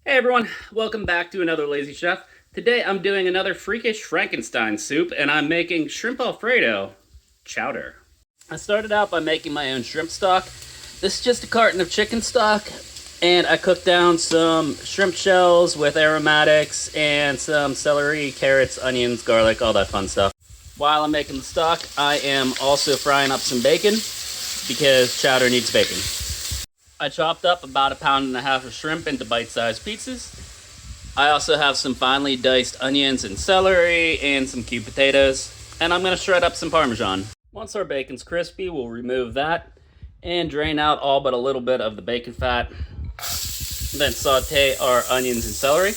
Hey everyone, welcome back to another Lazy Chef. Today I'm doing another freakish Frankenstein soup and I'm making shrimp Alfredo chowder. I started out by making my own shrimp stock. This is just a carton of chicken stock and I cooked down some shrimp shells with aromatics and some celery, carrots, onions, garlic, all that fun stuff. While I'm making the stock, I am also frying up some bacon because chowder needs bacon. I chopped up about 1.5 pounds of shrimp into bite-sized pieces. I also have some finely diced onions and celery and some cubed potatoes. And I'm going to shred up some Parmesan. Once our bacon's crispy, we'll remove that and drain out all but a little bit of the bacon fat. Then saute our onions and celery.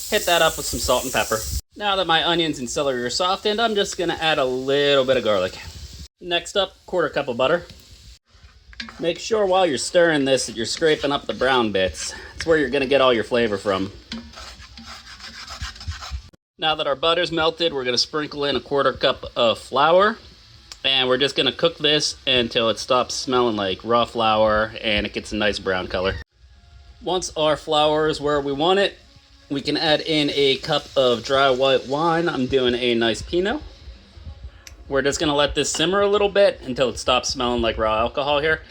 Hit that up with some salt and pepper. Now that my onions and celery are softened, I'm just going to add a little bit of garlic. Next up, 1/4 cup of butter. Make sure while you're stirring this that you're scraping up the brown bits. It's where you're going to get all your flavor from. Now that our butter's melted, we're going to sprinkle in a 1/4 cup of flour. And we're just going to cook this until it stops smelling like raw flour and it gets a nice brown color. Once our flour is where we want it, we can add in a cup of dry white wine. I'm doing a nice Pinot. We're just going to let this simmer a little bit until it stops smelling like raw alcohol here.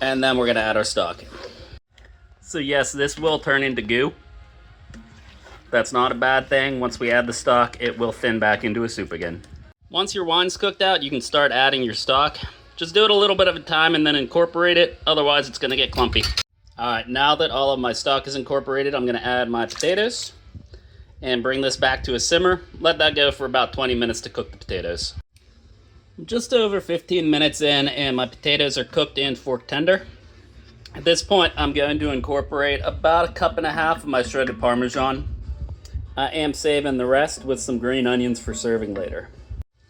And then we're going to add our stock. So yes, this will turn into goo. That's not a bad thing. Once we add the stock, it will thin back into a soup again. Once your wine's cooked out, you can start adding your stock. Just do it a little bit at a time and then incorporate it. Otherwise, it's going to get clumpy. All right, now that all of my stock is incorporated, I'm going to add my potatoes. And bring this back to a simmer. Let that go for about 20 minutes to cook the potatoes. I'm just over 15 minutes in and my potatoes are cooked and fork tender. At this point, I'm going to incorporate about 1.5 cups of my shredded Parmesan. I am saving the rest with some green onions for serving later.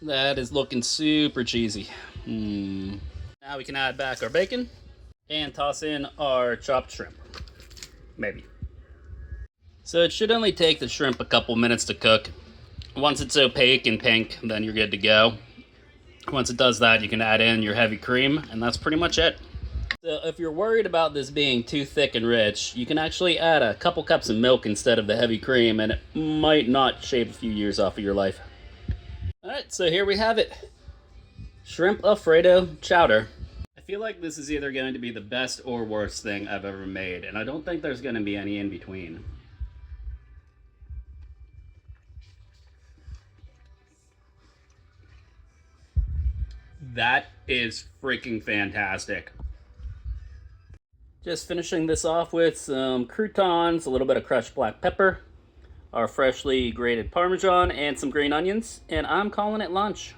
That is looking super cheesy. Now we can add back our bacon and toss in our chopped shrimp. Maybe. So it should only take the shrimp a couple minutes to cook. Once it's opaque and pink, then you're good to go. Once it does that, you can add in your heavy cream, and that's pretty much it. So if you're worried about this being too thick and rich, you can actually add a couple cups of milk instead of the heavy cream, and it might not shave a few years off of your life. Alright, so here we have it. Shrimp Alfredo chowder. I feel like this is either going to be the best or worst thing I've ever made, and I don't think there's going to be any in between. That is freaking fantastic. Just finishing this off with some croutons, a little bit of crushed black pepper, our freshly grated Parmesan, and some green onions, and I'm calling it lunch.